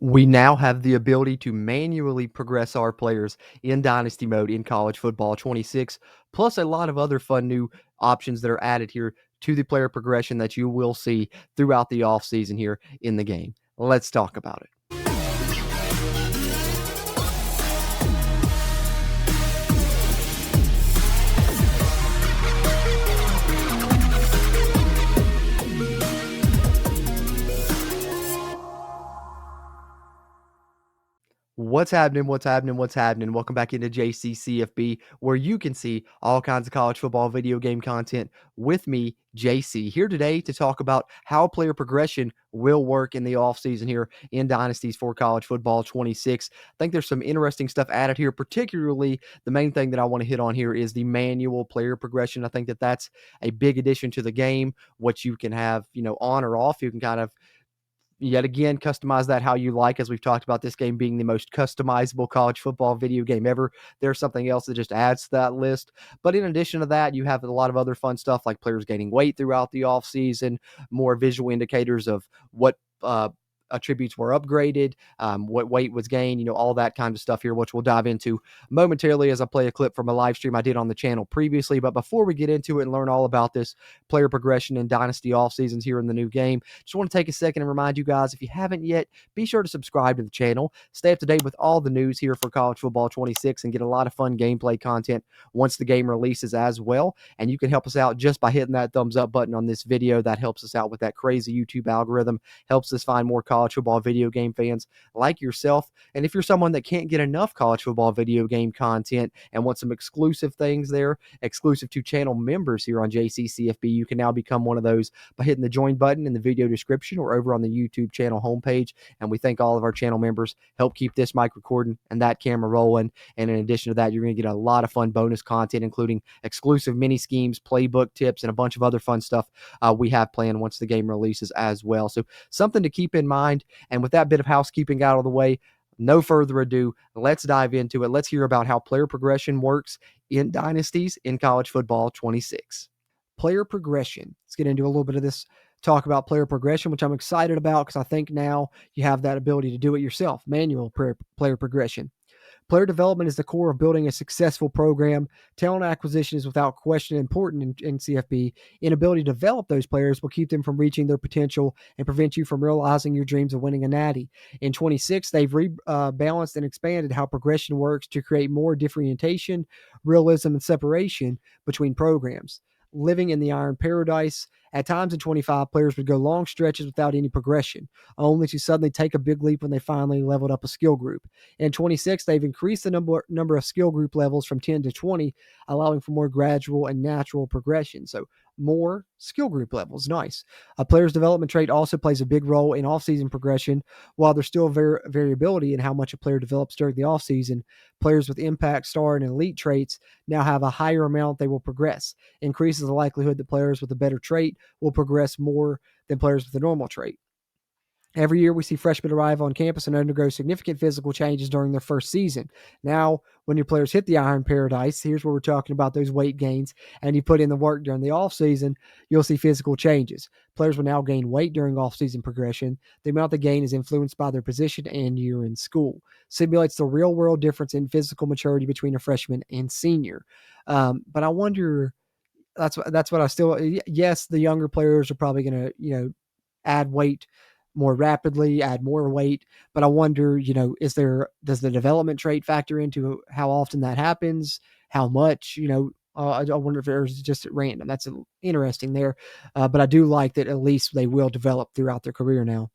We now have the ability to manually progress our players in dynasty mode in college football 26, plus a lot of other fun new options that are added here to the player progression that you will see throughout the offseason here in the game. Let's talk about it. What's happening? What's happening? What's happening? Welcome back into JCCFB, where you can see all kinds of college football video game content with me, JC, here today to talk about how player progression will work in the offseason here in Dynasties for College Football 26. I think there's some interesting stuff added here, particularly the main thing that I want to hit on here is the manual player progression. I think that that's a big addition to the game, what you can have, on or off. You can kind of yet again customize that how you like, as we've talked about this game being the most customizable college football video game ever. There's something else that just adds to that list, but in addition to that, you have a lot of other fun stuff like players gaining weight throughout the offseason, more visual indicators of what attributes were upgraded, what weight was gained, all that kind of stuff here, which we'll dive into momentarily as I play a clip from a live stream I did on the channel previously. But before we get into it and learn all about this player progression and dynasty off seasons here in the new game, just want to take a second and remind you guys, if you haven't yet, be sure to subscribe to the channel, stay up to date with all the news here for College Football 26, and get a lot of fun gameplay content once the game releases as well. And you can help us out just by hitting that thumbs up button on this video. That helps us out with that crazy YouTube algorithm, helps us find more college football video game fans like yourself. And if you're someone that can't get enough college football video game content and want some exclusive things there, exclusive to channel members here on JCCFB, you can now become one of those by hitting the join button in the video description or over on the YouTube channel homepage. And we thank all of our channel members, help keep this mic recording and that camera rolling. And in addition to that, you're going to get a lot of fun bonus content, including exclusive mini schemes, playbook tips, and a bunch of other fun stuff we have planned once the game releases as well. So something to keep in mind. And with that bit of housekeeping out of the way, no further ado, let's dive into it. Let's hear about how player progression works in dynasties in college football 26. Player progression. Let's get into a little bit of this talk about player progression, which I'm excited about because I think now you have that ability to do it yourself, manual player progression. Player development is the core of building a successful program. Talent acquisition is without question important in CFB. Inability to develop those players will keep them from reaching their potential and prevent you from realizing your dreams of winning a natty. In 26, they've rebalanced and expanded how progression works to create more differentiation, realism, and separation between programs. Living in the Iron Paradise. At times in 25, players would go long stretches without any progression, only to suddenly take a big leap when they finally leveled up a skill group. In 26, they've increased the number of skill group levels from 10 to 20, allowing for more gradual and natural progression. So more skill group levels. Nice. A player's development trait also plays a big role in offseason progression. While there's still variability in how much a player develops during the offseason, players with impact, star, and elite traits now have a higher amount they will progress. Increases the likelihood that players with a better trait will progress more than players with a normal trait. Every year we see freshmen arrive on campus and undergo significant physical changes during their first season. Now, when your players hit the Iron Paradise, here's where we're talking about those weight gains, and you put in the work during the offseason, you'll see physical changes. Players will now gain weight during offseason progression. The amount they gain is influenced by their position and year in school. Simulates the real-world difference in physical maturity between a freshman and senior. But I wonder, that's what I still, yes, the younger players are probably going to, add weight more rapidly, add more weight. But I wonder, does the development trait factor into how often that happens? How much, I wonder if there's just at random. That's interesting there. But I do like that at least they will develop throughout their career now.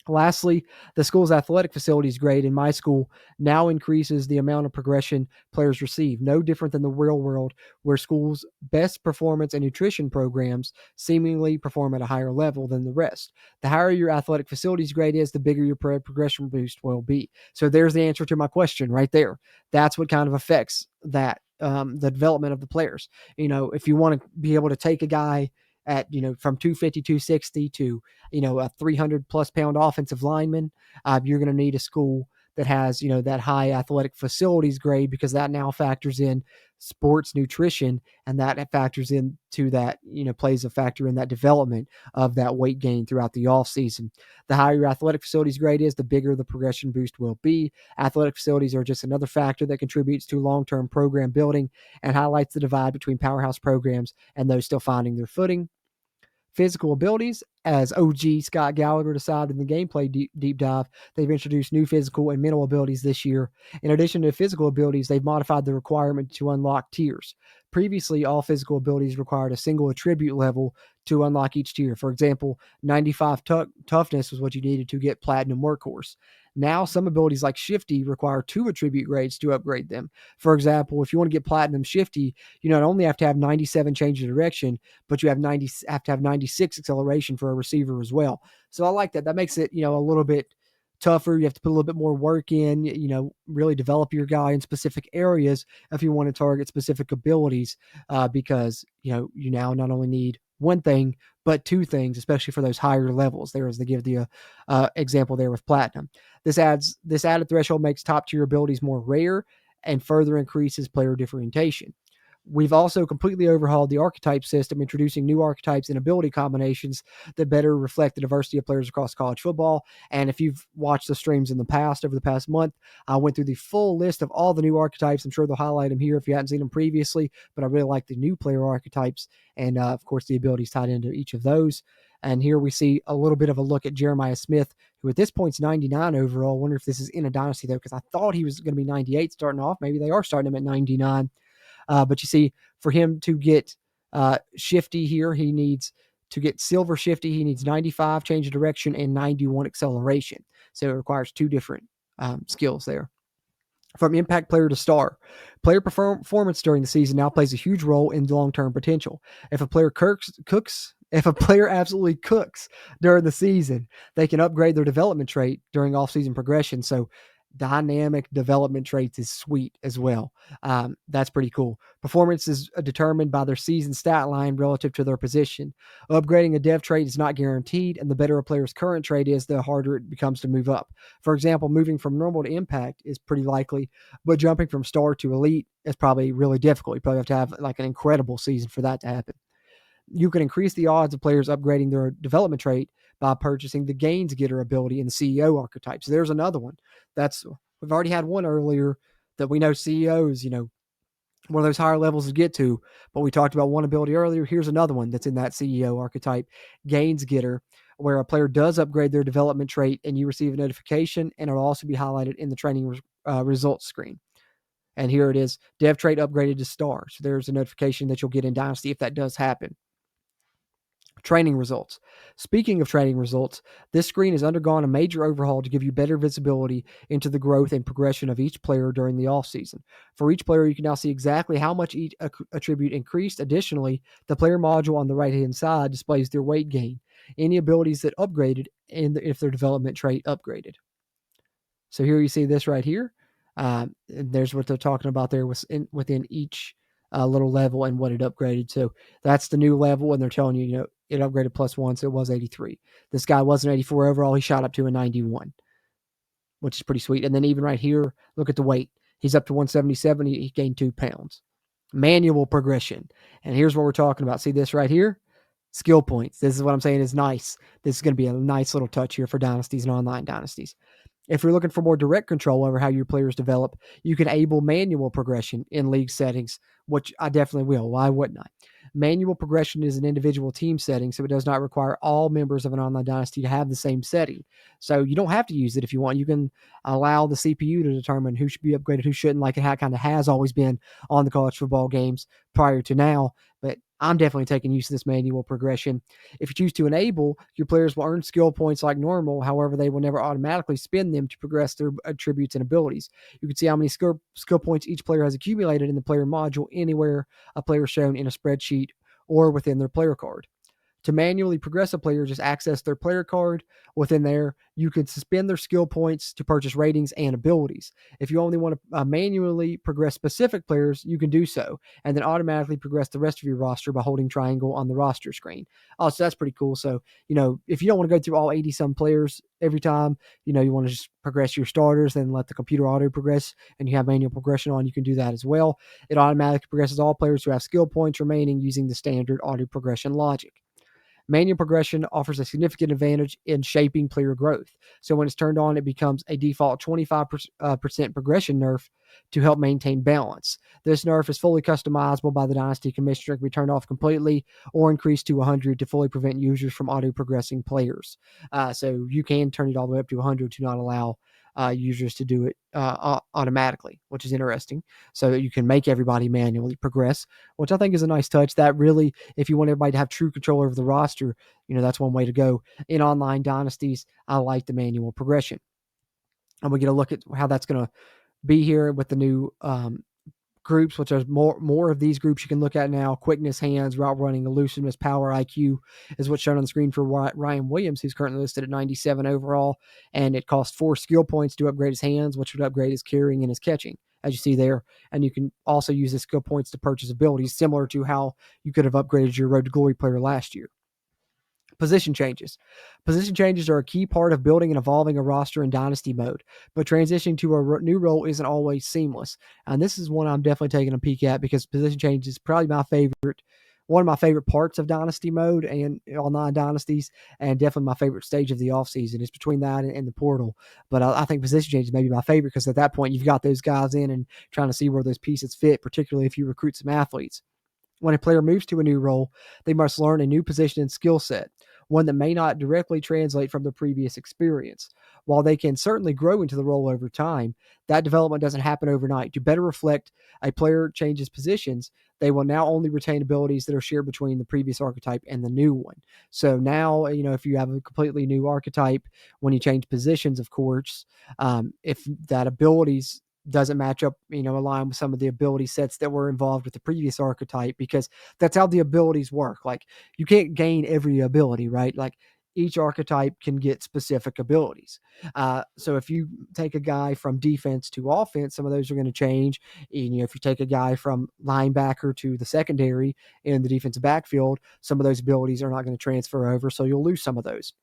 Lastly, the school's athletic facilities grade in my school now increases the amount of progression players receive, no different than the real world, where schools' best performance and nutrition programs seemingly perform at a higher level than the rest. The higher your athletic facilities grade is, the bigger your progression boost will be. So there's the answer to my question right there. That's what kind of affects that, the development of the players. If you want to be able to take a guy at, from 250, 260 to, a 300 plus pound offensive lineman, you're going to need a school that has, that high athletic facilities grade, because that now factors in sports nutrition, and that factors into that, plays a factor in that development of that weight gain throughout the off season. The higher your athletic facilities grade is, the bigger the progression boost will be. Athletic facilities are just another factor that contributes to long-term program building and highlights the divide between powerhouse programs and those still finding their footing. Physical abilities, as OG Scott Gallagher decided in the gameplay deep dive, they've introduced new physical and mental abilities this year. In addition to physical abilities, they've modified the requirement to unlock tiers. Previously, all physical abilities required a single attribute level to unlock each tier. For example, 95 toughness was what you needed to get Platinum Workhorse. Now, some abilities like Shifty require 2 attribute grades to upgrade them. For example, if you want to get Platinum Shifty, you not only have to have 97 change of direction, but you have to have 96 acceleration for a receiver as well. So I like that. That makes it, a little bit tougher. You have to put a little bit more work in, really develop your guy in specific areas if you want to target specific abilities, because, you now not only need one thing, but 2 things, especially for those higher levels. There, as they give the example there with Platinum. This added threshold makes top tier abilities more rare and further increases player differentiation. We've also completely overhauled the archetype system, introducing new archetypes and ability combinations that better reflect the diversity of players across college football. And if you've watched the streams in the past, over the past month, I went through the full list of all the new archetypes. I'm sure they'll highlight them here if you hadn't seen them previously, but I really like the new player archetypes and, of course, the abilities tied into each of those. And here we see a little bit of a look at Jeremiah Smith, who at this point is 99 overall. I wonder if this is in a dynasty, though, because I thought he was going to be 98 starting off. Maybe they are starting him at 99. But you see, for him to get Shifty here, he needs to get Silver Shifty. He needs 95 change of direction and 91 acceleration. So it requires 2 different skills there. From impact player to star, player performance during the season now plays a huge role in long-term potential. If a player if a player absolutely cooks during the season, they can upgrade their development trait during off-season progression. So dynamic development traits is sweet as well. That's pretty cool. Performance is determined by their season stat line relative to their position. Upgrading a dev trait is not guaranteed, and the better a player's current trait is, the harder it becomes to move up. For example, moving from normal to impact is pretty likely, but jumping from star to elite is probably really difficult. You probably have to have like an incredible season for that to happen. You can increase the odds of players upgrading their development trait by purchasing the Gains Getter ability in the CEO archetype. So there's another one. We've already had one earlier that we know CEOs, one of those higher levels to get to, but we talked about one ability earlier. Here's another one that's in that CEO archetype, Gains Getter, where a player does upgrade their development trait and you receive a notification, and it'll also be highlighted in the training results screen. And here it is, dev trait upgraded to star. So there's a notification that you'll get in Dynasty if that does happen. Training results. Speaking of training results, this screen has undergone a major overhaul to give you better visibility into the growth and progression of each player during the offseason. For each player, you can now see exactly how much each attribute increased. Additionally, the player module on the right-hand side displays their weight gain, any abilities that upgraded, and if their development trait upgraded. So here you see this right here. And there's what they're talking about there within each little level and what it upgraded to. That's the new level, and they're telling you, it upgraded +1, so it was 83. This guy wasn't 84 overall. He shot up to a 91, which is pretty sweet. And then even right here, look at the weight. He's up to 177. He gained 2 pounds. Manual progression. And here's what we're talking about. See this right here? Skill points. This is what I'm saying is nice. This is going to be a nice little touch here for dynasties and online dynasties. If you're looking for more direct control over how your players develop, you can enable manual progression in league settings, which I definitely will. Why wouldn't I? Manual progression is an individual team setting, so it does not require all members of an online dynasty to have the same setting. So you don't have to use it if you want. You can allow the CPU to determine who should be upgraded, who shouldn't, like it kind of has always been on the college football games prior to now. But I'm definitely taking use of this manual progression. If you choose to enable, your players will earn skill points like normal. However, they will never automatically spend them to progress their attributes and abilities. You can see how many skill points each player has accumulated in the player module anywhere a player is shown in a spreadsheet or within their player card. To manually progress a player, just access their player card. Within there, you can suspend their skill points to purchase ratings and abilities. If you only want to manually progress specific players, you can do so, and then automatically progress the rest of your roster by holding triangle on the roster screen. Oh, so that's pretty cool. So, if you don't want to go through all 80 some players every time, you want to just progress your starters, then let the computer auto progress, and you have manual progression on, you can do that as well. It automatically progresses all players who have skill points remaining using the standard auto progression logic. Manual progression offers a significant advantage in shaping player growth. So when it's turned on, it becomes a default 25% progression nerf to help maintain balance. This nerf is fully customizable by the Dynasty Commissioner. It can be turned off completely or increased to 100 to fully prevent users from auto-progressing players. So you can turn it all the way up to 100 to not allow users to do it automatically, which is interesting. So you can make everybody manually progress, which I think is a nice touch. That really, if you want everybody to have true control over the roster, that's one way to go. In online dynasties, I like the manual progression. And we get a look at how that's going to be here with the new groups, which there's more of these groups you can look at now. Quickness, hands, route running, elusiveness, power, IQ is what's shown on the screen for Ryan Williams, who's currently listed at 97 overall, and it costs 4 skill points to upgrade his hands, which would upgrade his carrying and his catching, as you see there. And you can also use the skill points to purchase abilities, similar to how you could have upgraded your Road to Glory player last year. Position changes. Position changes are a key part of building and evolving a roster in Dynasty mode, but transitioning to a new role isn't always seamless. And this is one I'm definitely taking a peek at because position change is probably one of my favorite parts of Dynasty mode and online dynasties, and definitely my favorite stage of the offseason. It's between that and the portal. But I think position change is maybe my favorite because at that point, you've got those guys in and trying to see where those pieces fit, particularly if you recruit some athletes. When a player moves to a new role, they must learn a new position and skill set, one that may not directly translate from their previous experience. While they can certainly grow into the role over time, that development doesn't happen overnight. To better reflect a player changes positions, they will now only retain abilities that are shared between the previous archetype and the new one. So now, if you have a completely new archetype, when you change positions, of course, if that abilities doesn't match up, align with some of the ability sets that were involved with the previous archetype, because that's how the abilities work. Like, you can't gain every ability, right? Like, each archetype can get specific abilities. So if you take a guy from defense to offense, some of those are going to change. And, if you take a guy from linebacker to the secondary in the defensive backfield, some of those abilities are not going to transfer over. So you'll lose some of those.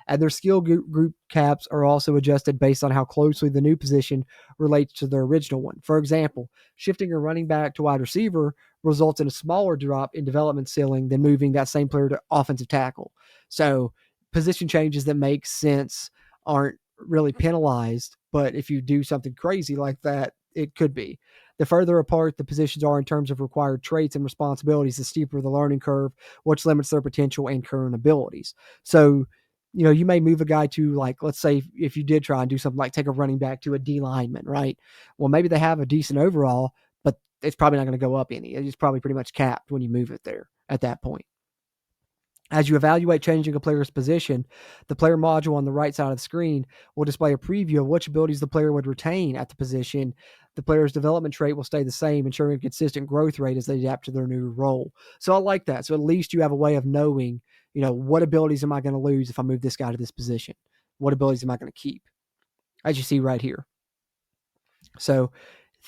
And their skill group caps are also adjusted based on how closely the new position relates to their original one. For example, shifting a running back to wide receiver results in a smaller drop in development ceiling than moving that same player to offensive tackle. So position changes that make sense aren't really penalized, but if you do something crazy like that, it could be. The further apart the positions are in terms of required traits and responsibilities, the steeper the learning curve, which limits their potential and current abilities. So, you may move a guy to, like, let's say if you did try and do something like take a running back to a D lineman, right? Well, maybe they have a decent overall, but it's probably not going to go up any. It's probably pretty much capped when you move it there at that point. As you evaluate changing a player's position, the player module on the right side of the screen will display a preview of which abilities the player would retain at the position. The player's development trait will stay the same, ensuring a consistent growth rate as they adapt to their new role. So I like that. So at least you have a way of knowing, what abilities am I going to lose if I move this guy to this position? What abilities am I going to keep? As you see right here. So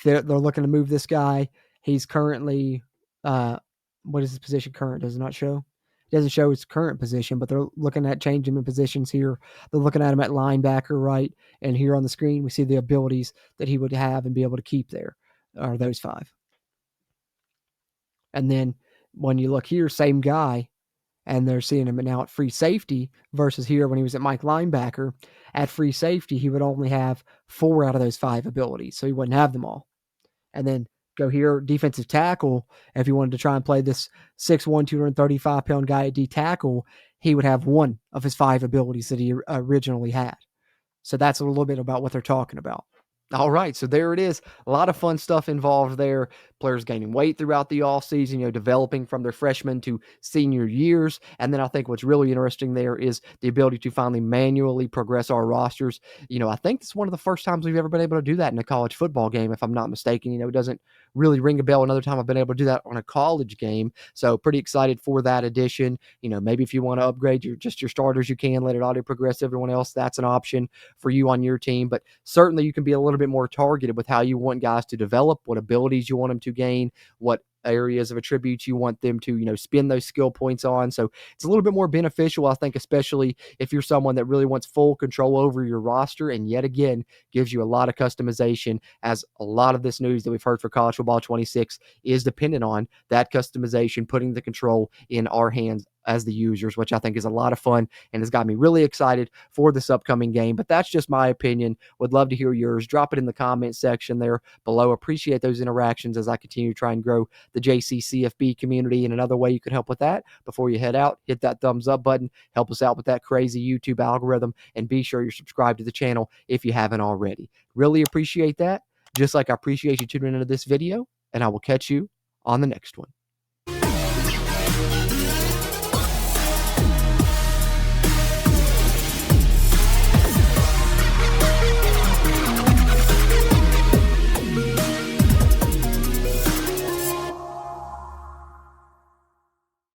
they're looking to move this guy. He's currently, what is his position current? Does it not show? It doesn't show his current position, but they're looking at changing in positions here. They're looking at him at linebacker, right? And here on the screen, we see the abilities that he would have and be able to keep there are those 5. And then when you look here, same guy, and they're seeing him now at free safety versus here when he was at Mike linebacker. At free safety, he would only have 4 out of those 5 abilities, so he wouldn't have them all. And then go here, defensive tackle. If you wanted to try and play this 6'1", 235-pound guy at D tackle, he would have 1 of his 5 abilities that he originally had. So that's a little bit about what they're talking about. All right, so there it is. A lot of fun stuff involved there. players gaining weight throughout the offseason, developing from their freshman to senior years. And then I think what's really interesting there is the ability to finally manually progress our rosters. I think it's one of the first times we've ever been able to do that in a college football game, if I'm not mistaken. It doesn't really ring a bell another time I've been able to do that on a college game. So pretty excited for that addition. Maybe if you want to upgrade your starters, you can let it auto progress everyone else. That's an option for you on your team. But certainly you can be a little bit more targeted with how you want guys to develop, what abilities you want them to gain, what areas of attributes you want them to, spend those skill points on. So it's a little bit more beneficial, I think, especially if you're someone that really wants full control over your roster, and yet again gives you a lot of customization, as a lot of this news that we've heard for college football 26 is dependent on that customization, putting the control in our hands as the users, which I think is a lot of fun and has got me really excited for this upcoming game. But that's just my opinion. Would love to hear yours. Drop it in the comment section there below. Appreciate those interactions as I continue to try and grow the JCCFB community. And another way you can help with that, before you head out, hit that thumbs up button, help us out with that crazy YouTube algorithm, and be sure you're subscribed to the channel if you haven't already. Really appreciate that. Just like I appreciate you tuning into this video, and I will catch you on the next one.